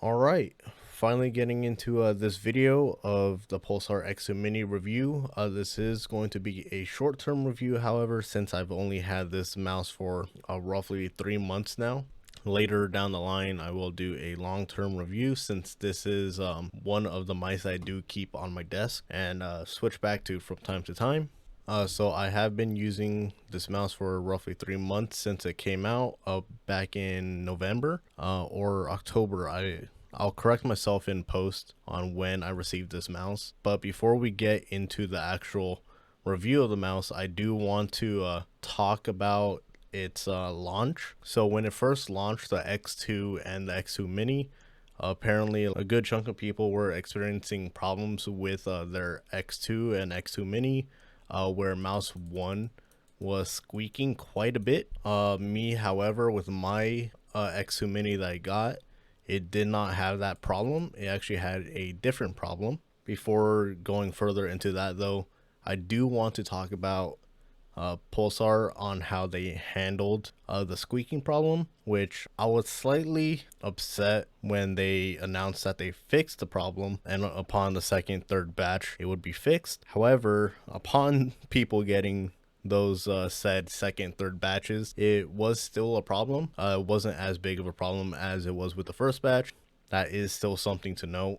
Alright, finally getting into this video of the Pulsar X2 Mini review. This is going to be a short-term review, however, since I've only had this mouse for roughly 3 months now. Later down the line, I will do a long-term review since this is one of the mice I do keep on my desk and switch back to from time to time. So I have been using this mouse for roughly 3 months since it came out back in November or October. I'll correct myself in post on when I received this mouse. But before we get into the actual review of the mouse, I do want to talk about its launch. So when it first launched, the X2 and the X2 Mini, apparently a good chunk of people were experiencing problems with their X2 and X2 Mini, where mouse 1 was squeaking quite a bit. Me, however, with my X2 Mini that I got, it did not have that problem. It actually had a different problem. Before going further into that though, I do want to talk about Pulsar on how they handled the squeaking problem, which I was slightly upset when they announced that they fixed the problem and upon the second, third batch it would be fixed. However, upon people getting those said second, third batches, it was still a problem. It wasn't as big of a problem as it was with the first batch. That is still something to note.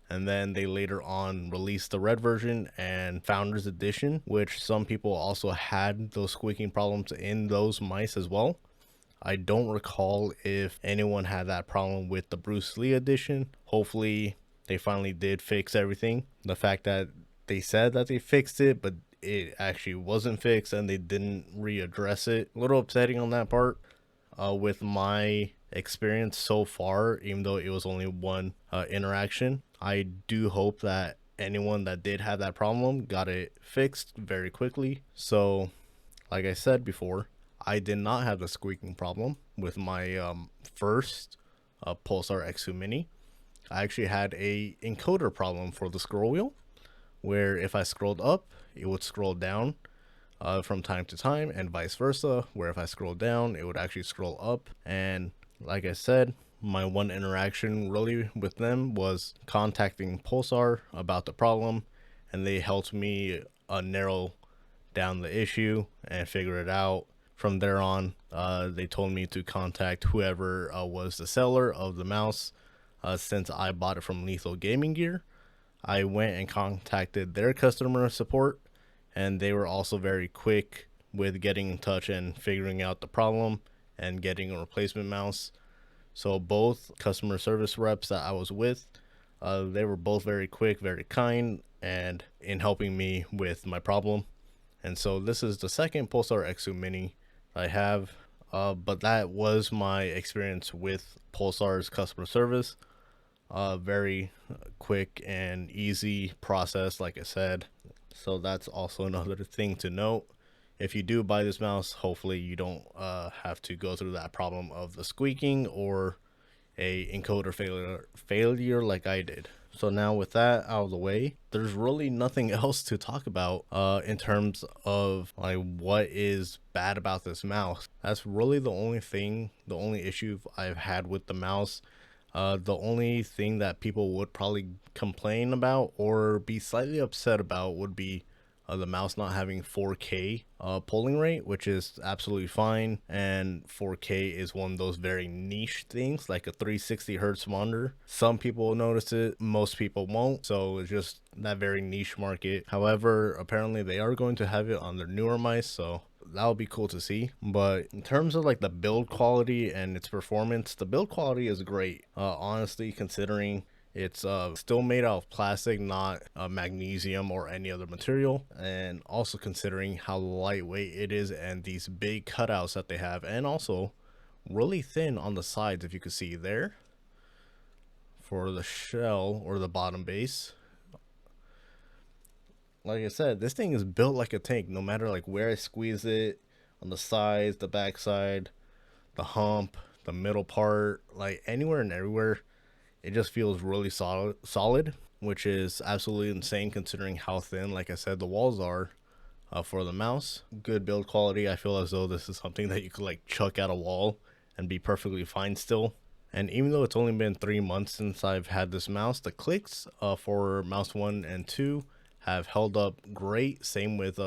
And then they later on released the red version and Founders Edition, which some people also had those squeaking problems in those mice as well. I don't recall if anyone had that problem with the Bruce Lee edition. Hopefully they finally did fix everything. The fact that they said that they fixed it, but it actually wasn't fixed and they didn't readdress it, a little upsetting on that part. With my experience so far, even though it was only one interaction, I do hope that anyone that did have that problem got it fixed very quickly. So like I said before, I did not have the squeaking problem with my first Pulsar X2 Mini. I actually had a encoder problem for the scroll wheel, where if I scrolled up, it would scroll down from time to time, and vice versa, where if I scroll down, it would actually scroll up. And like I said, my one interaction really with them was contacting Pulsar about the problem, and they helped me narrow down the issue and figure it out. From there on, they told me to contact whoever was the seller of the mouse. Since I bought it from Lethal Gaming Gear, I went and contacted their customer support, and they were also very quick with getting in touch and figuring out the problem and getting a replacement mouse. So both customer service reps that I was with, they were both very quick, very kind, and in helping me with my problem. And so this is the second Pulsar X2 Mini I have, but that was my experience with Pulsar's customer service. Very quick and easy process, like I said. So that's also another thing to note. If you do buy this mouse, hopefully you don't have to go through that problem of the squeaking or a encoder failure like I did. So now with that out of the way, there's really nothing else to talk about in terms of like what is bad about this mouse. That's really the only thing, the only issue I've had with the mouse. The only thing that people would probably complain about or be slightly upset about would be the mouse not having 4K polling rate, which is absolutely fine. And 4K is one of those very niche things, like a 360 hertz monitor. Some people will notice it, most people won't. So it's just that very niche market. However, apparently they are going to have it on their newer mice, so that would be cool to see. But in terms of like the build quality and its performance, the build quality is great, honestly, considering it's still made out of plastic, not magnesium or any other material, and also considering how lightweight it is and these big cutouts that they have, and also really thin on the sides, if you can see there, for the shell or the bottom base. Like I said, this thing is built like a tank, no matter like where I squeeze it, on the sides, the back side, the hump, the middle part, like anywhere and everywhere. It just feels really solid, which is absolutely insane considering how thin, like I said, the walls are for the mouse. Good build quality. I feel as though this is something that you could like chuck at a wall and be perfectly fine still. And even though it's only been 3 months since I've had this mouse, the clicks for mouse 1 and 2 have held up great. Same with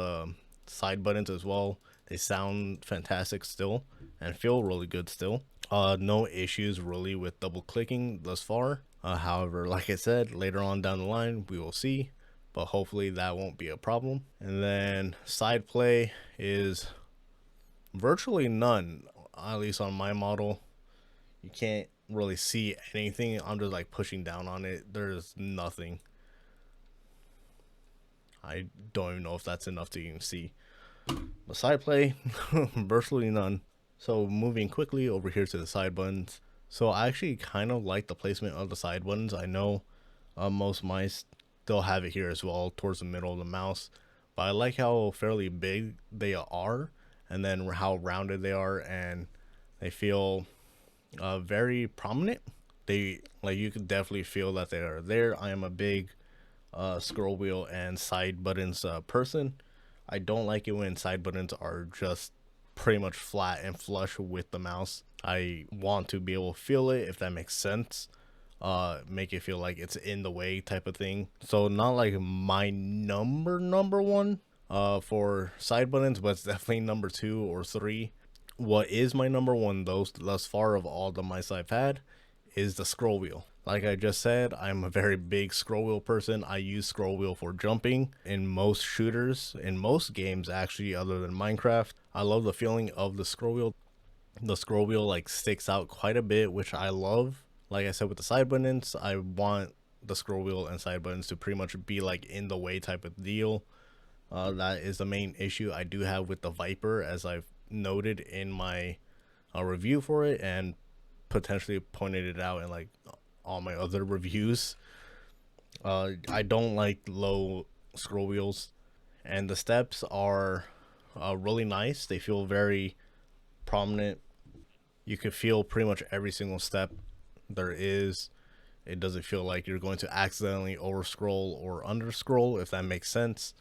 side buttons as well. They sound fantastic still and feel really good still. No issues really with double clicking thus far. However, like I said, later on down the line, we will see, but hopefully that won't be a problem. And then side play is virtually none, at least on my model. You can't really see anything. I'm just like pushing down on it. There's nothing. I don't even know if that's enough to even see. But side play, virtually none. So moving quickly over here to the side buttons. So I actually kind of like the placement of the side buttons. I know most mice still have it here as well towards the middle of the mouse, but I like how fairly big they are, and then how rounded they are, and they feel very prominent. They, like, you can definitely feel that they are there. I am a big scroll wheel and side buttons person. I don't like it when side buttons are just pretty much flat and flush with the mouse. I want to be able to feel it, if that makes sense. Make it feel like it's in the way type of thing. So not like my number one for side buttons, but it's definitely number 2 or 3. What is my number 1 thus far of all the mice I've had is the scroll wheel. Like I just said, I'm a very big scroll wheel person. I use scroll wheel for jumping in most shooters, in most games actually, other than Minecraft. I love the feeling of the scroll wheel. The scroll wheel like sticks out quite a bit, which I love. Like I said with the side buttons, I want the scroll wheel and side buttons to pretty much be like in the way type of deal. That is the main issue I do have with the Viper, as I've noted in my review for it, and potentially pointed it out in like all my other reviews. I don't like low scroll wheels, and the steps are really nice. They feel very prominent. You can feel pretty much every single step there is. It doesn't feel like you're going to accidentally over scroll or under scroll, if that makes sense.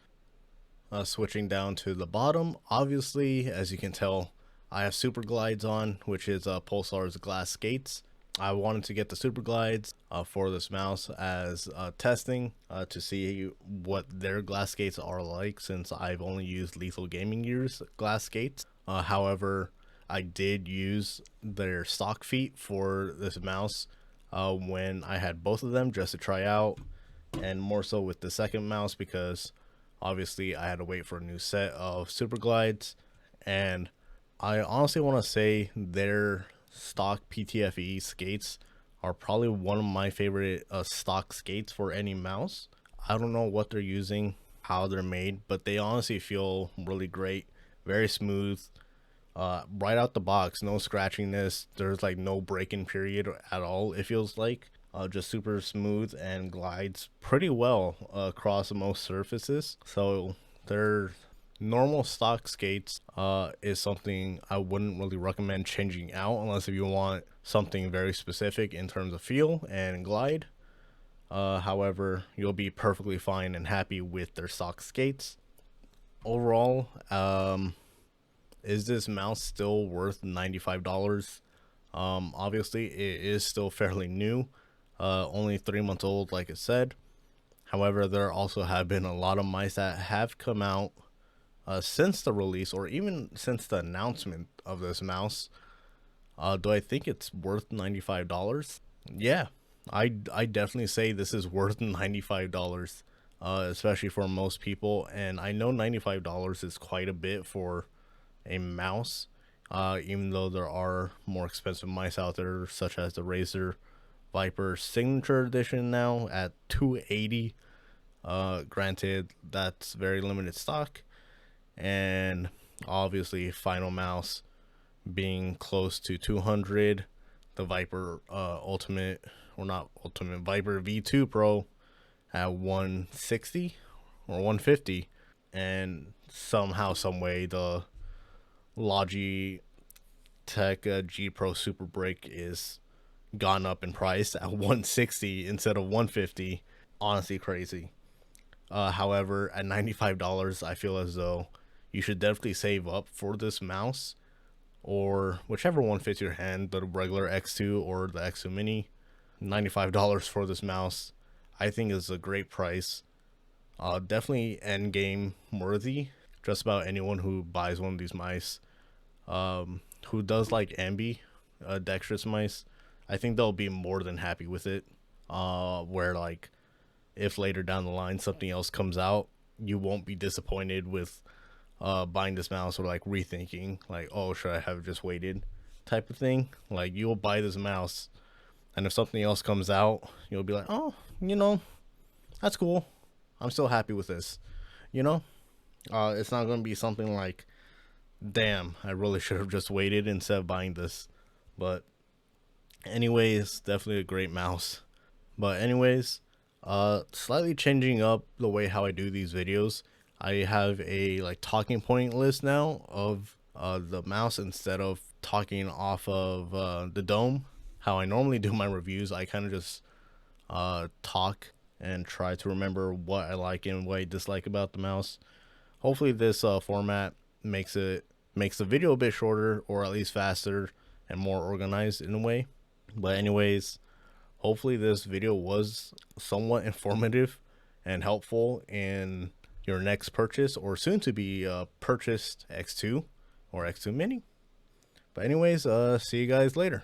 Switching down to the bottom, obviously, as you can tell, I have super glides on, which is Pulsar's glass skates. I wanted to get the super glides for this mouse as testing to see what their glass skates are like, since I've only used Lethal Gaming Gear's glass skates. However, I did use their stock feet for this mouse when I had both of them, just to try out, and more so with the second mouse because obviously I had to wait for a new set of super glides. And I honestly want to say their stock PTFE skates are probably one of my favorite stock skates for any mouse. I don't know what they're using, how they're made, but they honestly feel really great, very smooth. Right out the box, no scratchiness. There's like no break-in period at all, it feels like. Just super smooth and glides pretty well across most surfaces. So their normal stock skates is something I wouldn't really recommend changing out, unless if you want something very specific in terms of feel and glide. However, you'll be perfectly fine and happy with their stock skates. Overall, is this mouse still worth $95? Obviously it is still fairly new, only 3 months old, like I said. However, there also have been a lot of mice that have come out since the release, or even since the announcement of this mouse. Do I think it's worth $95? Yeah, I definitely say this is worth $95, especially for most people. And I know $95 is quite a bit for a mouse, even though there are more expensive mice out there, such as the Razer Viper Signature Edition now at $280. Granted, that's very limited stock, and obviously Final Mouse being close to $200. The Viper Ultimate, or not Ultimate, Viper V2 Pro at $160 or $150, and somehow, some way, the Logitech G Pro Super Brick is gone up in price at $160 instead of $150. Honestly crazy. However, at $95, I feel as though you should definitely save up for this mouse. or whichever one fits your hand, the regular X2 or the X2 Mini. $95 for this mouse, I think, is a great price. Definitely end game worthy. Just about anyone who buys one of these mice, who does like ambi, dexterous mice, I think they'll be more than happy with it. Where like if later down the line something else comes out, you won't be disappointed with buying this mouse or like rethinking like, oh, should I have just waited, type of thing. Like you'll buy this mouse, and if something else comes out, you'll be like, oh, that's cool. I'm still happy with this. You know, it's not gonna be something like, damn, I really should have just waited instead of buying this. But anyways, definitely a great mouse. But anyways, slightly changing up the way how I do these videos. I have a like talking point list now of the mouse instead of talking off of the dome. How I normally do my reviews, I kind of just talk and try to remember what I like and what I dislike about the mouse. Hopefully this format makes the video a bit shorter, or at least faster and more organized in a way. But anyways, hopefully this video was somewhat informative and helpful in your next purchase or soon to be purchased X2 or X2 Mini. But anyways, see you guys later.